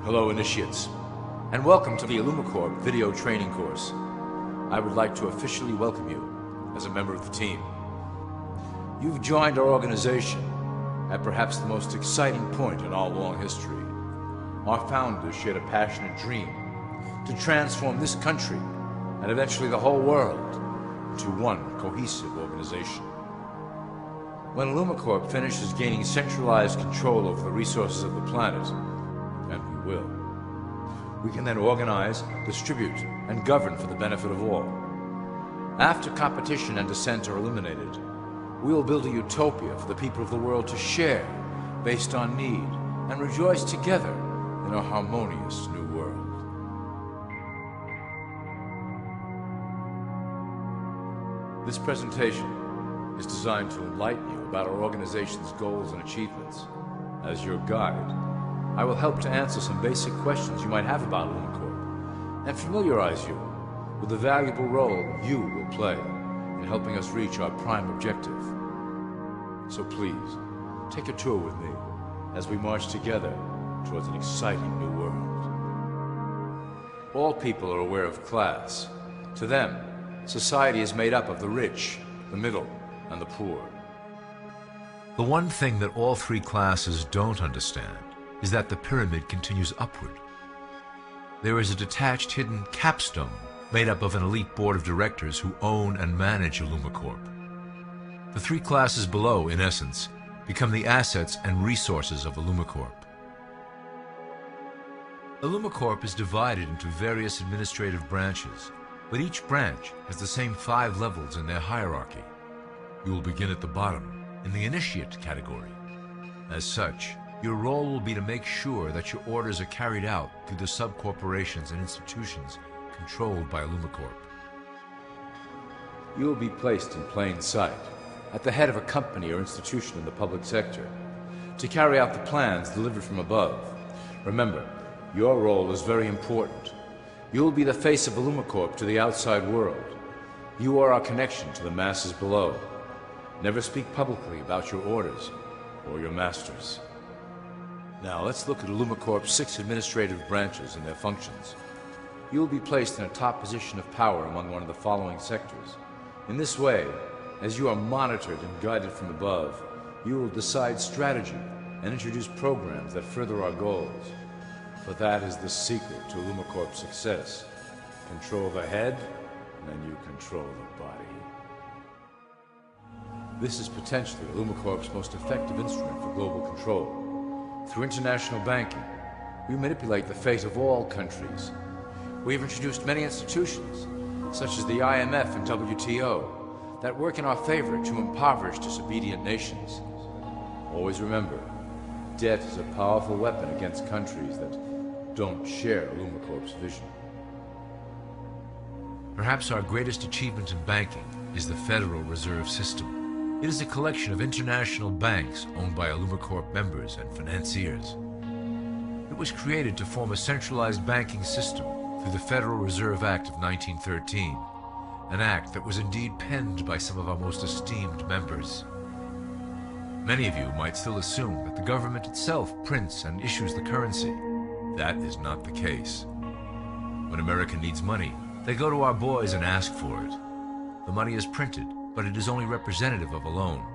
Hello, initiates, and welcome to the ILLUMICORP video training course. I would like to officially welcome you as a member of the team. You've joined our organization at perhaps the most exciting point in our long history. Our founders shared a passionate dream to transform this country and eventually the whole world into one cohesive organization. When ILLUMICORP finishes gaining centralized control over the resources of the planet, and we will, we can then organize, distribute, and govern for the benefit of all. After competition and dissent are eliminated, we will build a utopia for the people of the world to share based on need and rejoice together in a harmonious new world. This presentation is designed to enlighten you about our organization's goals and achievements. As your guide, I will help to answer some basic questions you might have about ILLUMICORP and familiarize you with the valuable role you will play in helping us reach our prime objective. So please, take a tour with me as we march together towards an exciting new world. All people are aware of class. To them, society is made up of the rich, the middle, and the poor. The one thing that all three classes don't understand is that the pyramid continues upward. There is a detached hidden capstone made up of an elite board of directors who own and manage ILLUMICORP. The three classes below, in essence, become the assets and resources of ILLUMICORP. ILLUMICORP is divided into various administrative branches, but each branch has the same 5 levels in their hierarchy. You will begin at the bottom, in the initiate category. As such, your role will be to make sure that your orders are carried out through the sub-corporations and institutions controlled by ILLUMICORP. You will be placed in plain sight, at the head of a company or institution in the public sector, to carry out the plans delivered from above. Remember, your role is very important. You will be the face of ILLUMICORP to the outside world. You are our connection to the masses below. Never speak publicly about your orders or your masters. Now let's look at ILLUMICORP's 6 administrative branches and their functions. You will be placed in a top position of power among one of the following sectors. In this way, as you are monitored and guided from above, you will decide strategy and introduce programs that further our goals. For that is the secret to ILLUMICORP's success. Control the head, and you control the body. This is potentially ILLUMICORP's most effective instrument for global control. Through international banking, we manipulate the fate of all countries. We have introduced many institutions, such as the IMF and WTO, that work in our favor to impoverish disobedient nations. Always remember, debt is a powerful weapon against countries that don't share ILLUMICORP's vision. Perhaps our greatest achievement in banking is the Federal Reserve System. It is a collection of international banks owned by ILLUMICORP members and financiers. It was created to form a centralized banking system through the Federal Reserve Act of 1913, an act that was indeed penned by some of our most esteemed members. Many of you might still assume that the government itself prints and issues the currency. That is not the case. When America needs money, they go to our boys and ask for it. The money is printed, but it is only representative of a loan.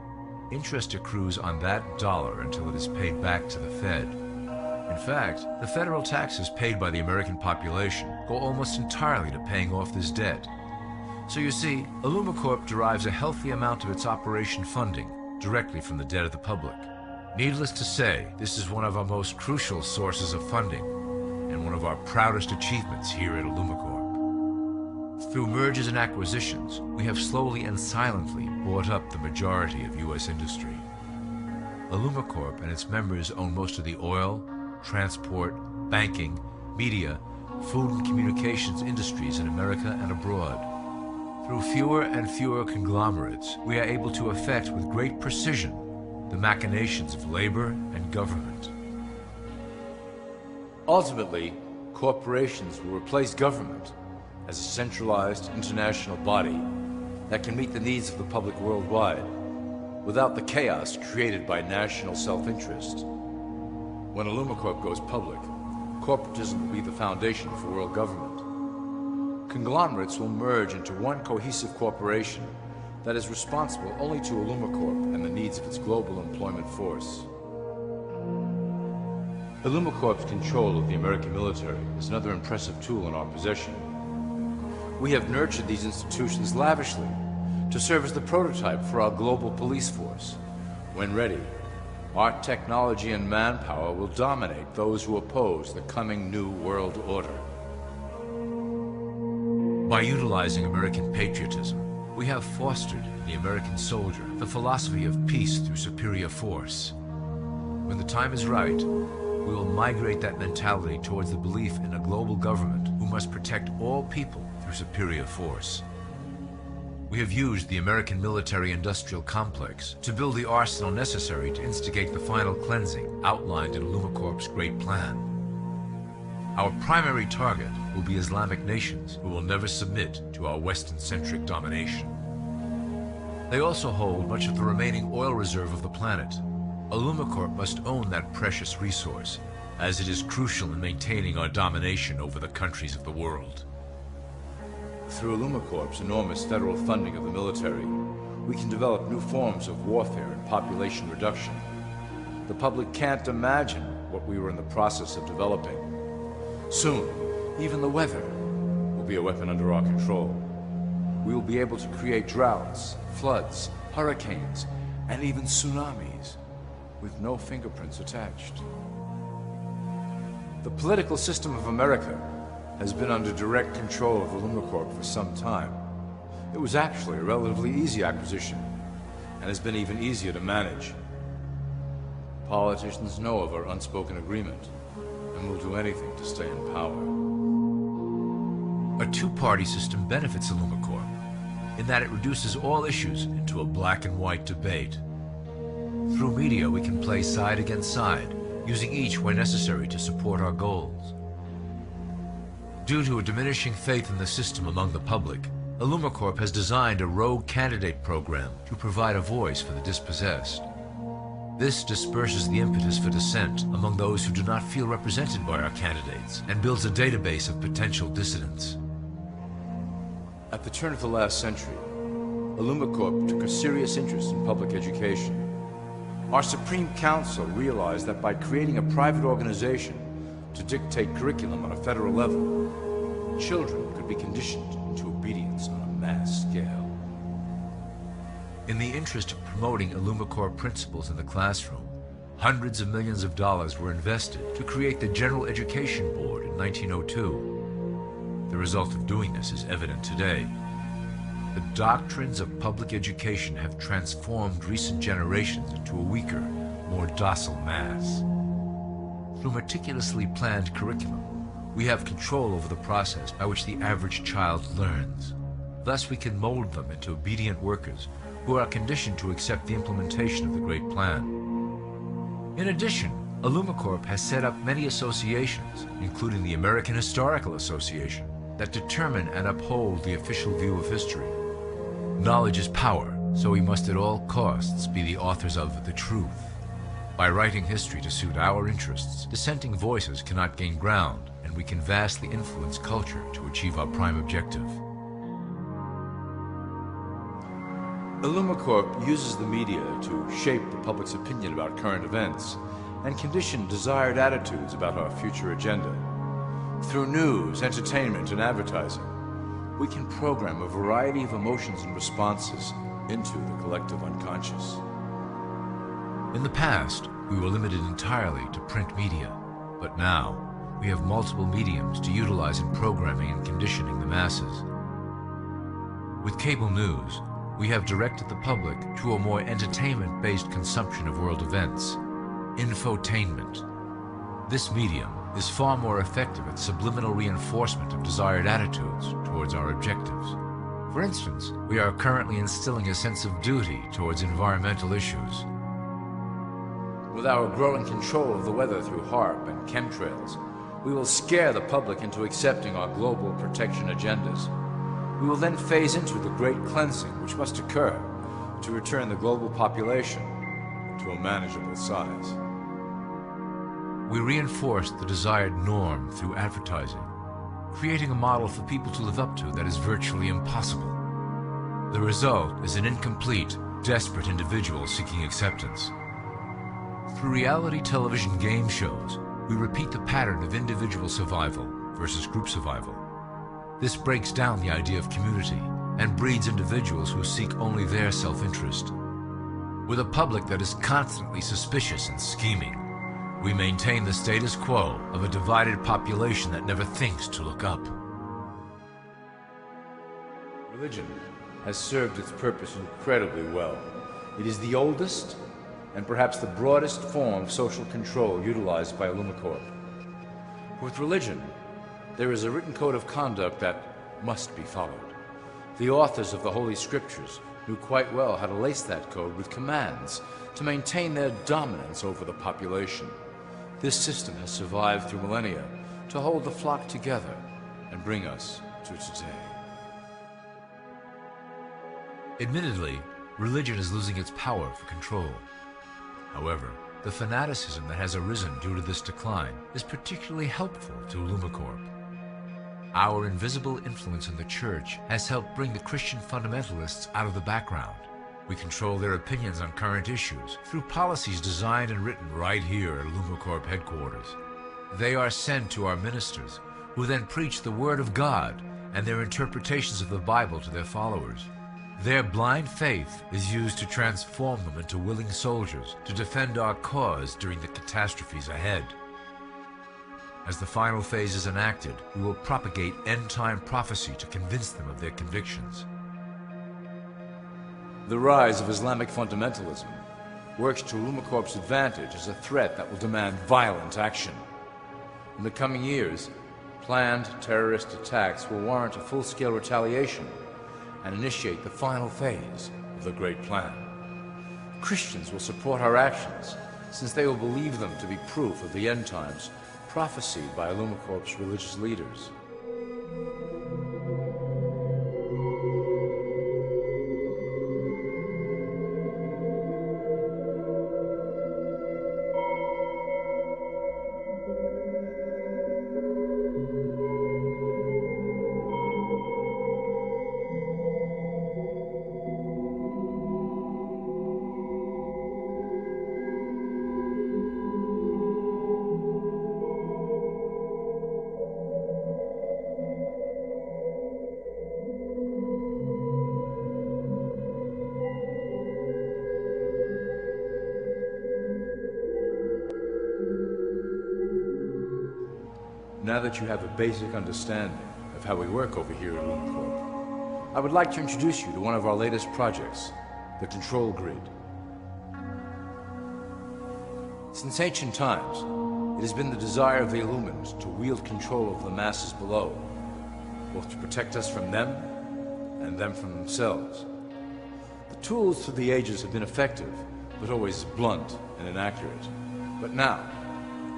Interest accrues on that dollar until it is paid back to the Fed. In fact, the federal taxes paid by the American population go almost entirely to paying off this debt. So you see, ILLUMICORP derives a healthy amount of its operation funding directly from the debt of the public. Needless to say, this is one of our most crucial sources of funding and one of our proudest achievements here at ILLUMICORP. Through mergers and acquisitions, we have slowly and silently bought up the majority of U.S. industry. ILLUMICORP and its members own most of the oil, transport, banking, media, food and communications industries in America and abroad. Through fewer and fewer conglomerates, we are able to effect with great precision the machinations of labor and government. Ultimately, corporations will replace government as a centralized international body that can meet the needs of the public worldwide without the chaos created by national self-interest. When ILLUMICORP goes public, Corporatism will be the foundation for world government. Conglomerates will merge into one cohesive corporation that is responsible only to ILLUMICORP and the needs of its global employment force. ILLUMICORP's control of the American military is another impressive tool in our possession. We have nurtured these institutions lavishly to serve as the prototype for our global police force. When ready, our technology and manpower will dominate those who oppose the coming new world order. By utilizing American patriotism, we have fostered in the American soldier the philosophy of peace through superior force. When the time is right, we will migrate that mentality towards the belief in a global government who must protect all people through superior force. We have used the American military-industrial complex to build the arsenal necessary to instigate the final cleansing outlined in ILLUMICORP's Great Plan. Our primary target will be Islamic nations who will never submit to our Western-centric domination. They also hold much of the remaining oil reserve of the planet. ILLUMICORP must own that precious resource, as it is crucial in maintaining our domination over the countries of the world. Through ILLUMICORP's enormous federal funding of the military, we can develop new forms of warfare and population reduction. The public can't imagine what we were in the process of developing. Soon, even the weather will be a weapon under our control. We will be able to create droughts, floods, hurricanes, and even tsunamis with no fingerprints attached. The political system of America has been under direct control of ILLUMICORP for some time. It was actually a relatively easy acquisition, and has been even easier to manage. Politicians know of our unspoken agreement, and will do anything to stay in power. A two-party system benefits ILLUMICORP in that it reduces all issues into a black and white debate. Through media, we can play side against side, using each where necessary to support our goals. Due to a diminishing faith in the system among the public, ILLUMICORP has designed a rogue candidate program to provide a voice for the dispossessed. This disperses the impetus for dissent among those who do not feel represented by our candidates and builds a database of potential dissidents. At the turn of the last century, ILLUMICORP took a serious interest in public education. Our Supreme Council realized that by creating a private organization to dictate curriculum on a federal level, children could be conditioned into obedience on a mass scale. In the interest of promoting ILLUMICORP principles in the classroom, hundreds of millions of dollars were invested to create the General Education Board in 1902. The result of doing this is evident today. The doctrines of public education have transformed recent generations into a weaker, more docile mass. Through meticulously planned curriculum, we have control over the process by which the average child learns. Thus, we can mold them into obedient workers who are conditioned to accept the implementation of the Great Plan. In addition, ILLUMICORP has set up many associations, including the American Historical Association, that determine and uphold the official view of history. Knowledge is power, so we must at all costs be the authors of the truth. By writing history to suit our interests, dissenting voices cannot gain ground, and we can vastly influence culture to achieve our prime objective. ILLUMICORP uses the media to shape the public's opinion about current events and condition desired attitudes about our future agenda. Through news, entertainment, and advertising, we can program a variety of emotions and responses into the collective unconscious. In the past, we were limited entirely to print media, but now we have multiple mediums to utilize in programming and conditioning the masses. With cable news, we have directed the public to a more entertainment-based consumption of world events, infotainment. This medium is far more effective at subliminal reinforcement of desired attitudes towards our objectives. For instance, we are currently instilling a sense of duty towards environmental issues. With our growing control of the weather through HAARP and chemtrails, we will scare the public into accepting our global protection agendas. We will then phase into the great cleansing which must occur to return the global population to a manageable size. We reinforced the desired norm through advertising, creating a model for people to live up to that is virtually impossible. The result is an incomplete, desperate individual seeking acceptance. Through reality television game shows, we repeat the pattern of individual survival versus group survival. This breaks down the idea of community and breeds individuals who seek only their self-interest. With a public that is constantly suspicious and scheming, we maintain the status quo of a divided population that never thinks to look up. Religion has served its purpose incredibly well. It is the oldest and perhaps the broadest form of social control utilized by ILLUMICORP. With religion, there is a written code of conduct that must be followed. The authors of the Holy Scriptures knew quite well how to lace that code with commands to maintain their dominance over the population. This system has survived through millennia to hold the flock together and bring us to today. Admittedly, religion is losing its power for control. However, the fanaticism that has arisen due to this decline is particularly helpful to ILLUMICORP. Our invisible influence in the Church has helped bring the Christian fundamentalists out of the background. We control their opinions on current issues through policies designed and written right here at ILLUMICORP headquarters. They are sent to our ministers, who then preach the Word of God and their interpretations of the Bible to their followers. Their blind faith is used to transform them into willing soldiers to defend our cause during the catastrophes ahead. As the final phase is enacted, we will propagate end-time prophecy to convince them of their convictions. The rise of Islamic fundamentalism works to ILLUMICORP's advantage as a threat that will demand violent action. In the coming years, planned terrorist attacks will warrant a full-scale retaliation and initiate the final phase of the Great Plan. Christians will support our actions, since they will believe them to be proof of the end times prophesied by ILLUMICORP's religious leaders. Now that you have a basic understanding of how we work over here at ILLUMICORP, I would like to introduce you to one of our latest projects, the Control Grid. Since ancient times, it has been the desire of the Illumined to wield control of the masses below, both to protect us from them and them from themselves. The tools through the ages have been effective, but always blunt and inaccurate. But now,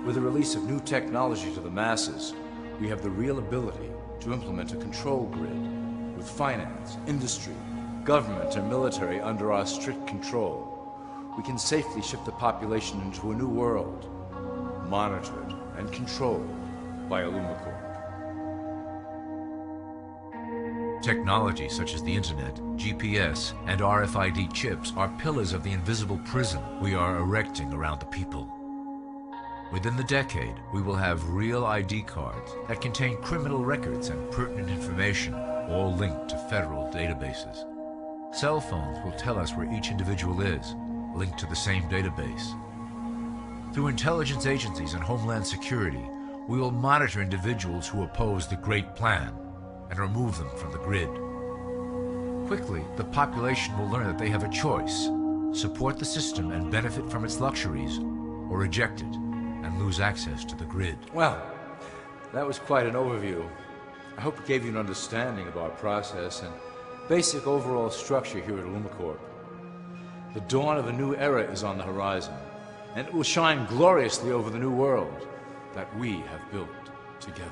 with the release of new technology to the masses, we have the real ability to implement a control grid with finance, industry, government, and military under our strict control. We can safely shift the population into a new world, monitored and controlled by ILLUMICORP. Technology such as the Internet, GPS, and RFID chips are pillars of the invisible prison we are erecting around the people. Within the decade, we will have real ID cards that contain criminal records and pertinent information, all linked to federal databases. Cell phones will tell us where each individual is, linked to the same database. Through intelligence agencies and Homeland Security, we will monitor individuals who oppose the Great Plan and remove them from the grid. Quickly, the population will learn that they have a choice: support the system and benefit from its luxuries, or reject it and lose access to the grid. Well, that was quite an overview. I hope it gave you an understanding of our process and basic overall structure here at ILLUMICORP. The dawn of a new era is on the horizon, and it will shine gloriously over the new world that we have built together.